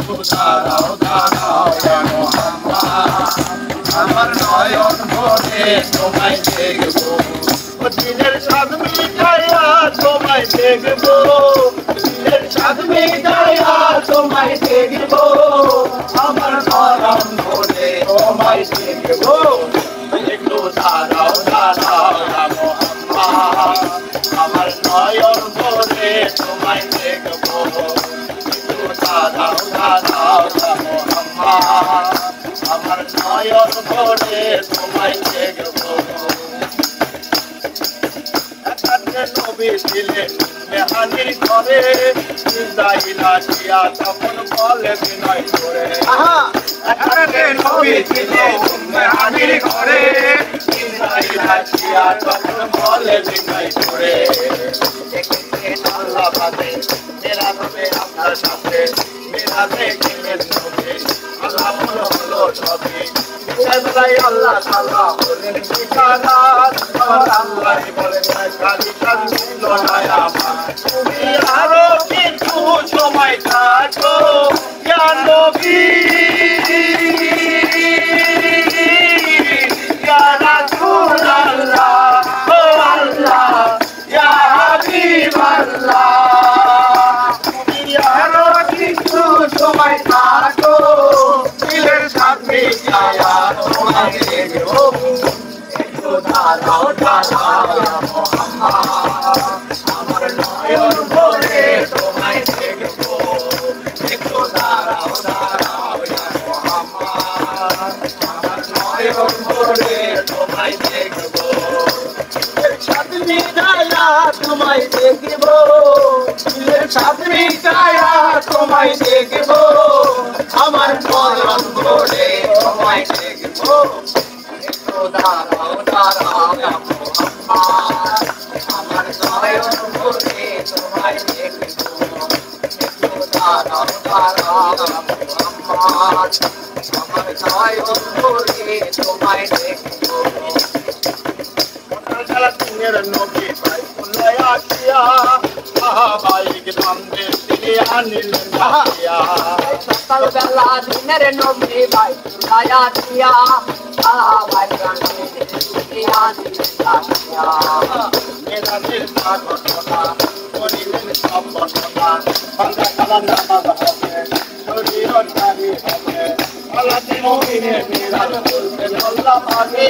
দাঁড়াও দাঁড়াও আমার নয়ন ভরে তোমায় দেখবো দিনের স্বাদ মিটাইয়া তোমায় দেখবো দিনের স্বাদ মিটাইয়া তোমায় দেখবো আমার নয়ন ভরে তোমায় দেখবো একটু দাঁড়াও দাঁড়াও আমার নয়ন ভরে তোমায় দেখবো একটু দাঁড়াও দাঁড়াও আমার নয়ন ভরে তোমায় দেখবো নবী ছিলেন মেহানির ঘরে ইসরাইলা দিয়া তখন বলে বিনয় করে নবী ছিলেন মেহানির ঘরে ইসরাইলা দিয়া তখন বলে বিনয় করে আল্লাহ বাদে মেরা হবে আপনার সাথে মেরা দেখলেন নবী আল্লাহ হলো সবই আল্লাহ তাআলা বলেন ঠিকানা আল্লাহ বলেন কালি কালি লড়াই আমার তুমি আরো কিছু সময় থাকো ইয়া নবী ইয়া রাসূলুল্লাহ ও আল্লাহ ইয়া হাবিবাল্লাহ তুমি আরো কিছু সময় থাকো দিলের সাথে আয়া তোমাকে দেখবো একটু দাঁড়াও দাঁড়াও আমার নয়ন ভরে তোমায় দেখবো একটু দাঁড়াও দাঁড়াও আমার নয়ন ভরে তোমায় দেখবো সাত মিটায়া তোমায় দেখবো দিলের সাত মিটায়া তোমায় দেখবো আমার নয়ন ভরে তোমায় দেখবো একটু দাঁড়াও দাঁড়াও আমার নয়ন ভরে তোমায় দেখবো একটু দাঁড়াও দাঁড়াও আমার নয়ন ভরে তোমায় দেখবো দিনের নবী ভাই ফুলায়া কিয়া ভাইকে নামে তিনি আনিলেন সকালবেলা দিনের নবী ভাই ফুলায়া কিয়া ভাইকে নামে তিনি আনিলেন মেরা নির্মা ঘটনা করিলেন সব ঘটনা সন্ধ্যা কালা নামাজ হবে শরীর নারী হবে আল্লাহর মুমিনে মিরাজ করতেন আল্লাহ পাকে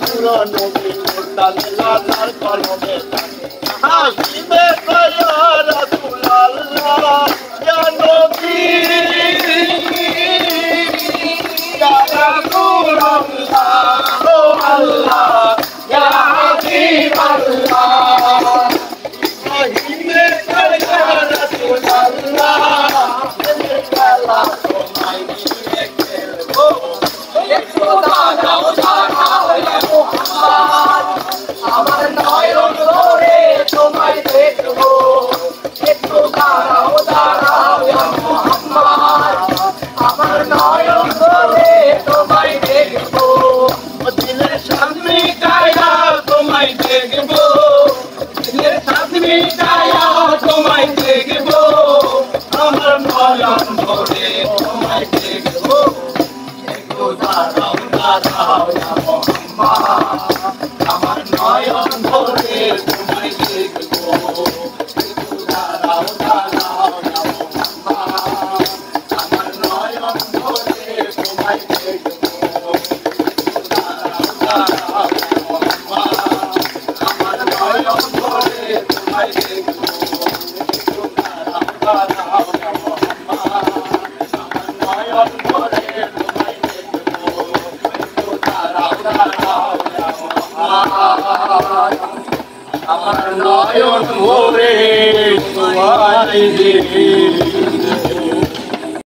পুরো নবী মুরতালে লাজার কলমে থাকে হাসিবে ইয়া রাসূলুল্লাহ ইয়া নবী ইয়া রাসূলুল্লাহ ও আল্লাহ ইয়া হাবিবাল্লাহ হাসিবে ইয়া রাসূলুল্লাহ আল্লাহ তোমায় নিয়ে খেলবো একটু দাঁড়াও দাঁড়াও মুহাম্মদ আমার নয়ন ভরে তোমায় দেখবো একটু দাঁড়াও দাঁড়াও মুহাম্মদ আমার নয়ন ভরে তোমায় দেখবো দিলের সামনে কায়া তোমায় দেখবো দিলের সামনে কায়া তোমায় দেখবো আমার নয়ন ভরে তোমায় দেখবো একটু দাঁড়াও দাঁড়াও মুহাম্মদ আমার নয়ন ভরে তোমায় দেখবো একটু দাঁড়াও দাঁড়াও মুহাম্মদ আমার নয়ন ভরে তোমায় দেখবো একটু দাঁড়াও দাঁড়াও মুহাম্মদ আমার নয়ন ভরে তোমায় দেখবো একটু দাঁড়াও দাঁড়াও মুহাম্মদ আমার নয়ন ভরে তোমায় দেখবো একটু দাঁড়াও দাঁড়াও আমার নয়ন ভরে তোমায় দেখবো।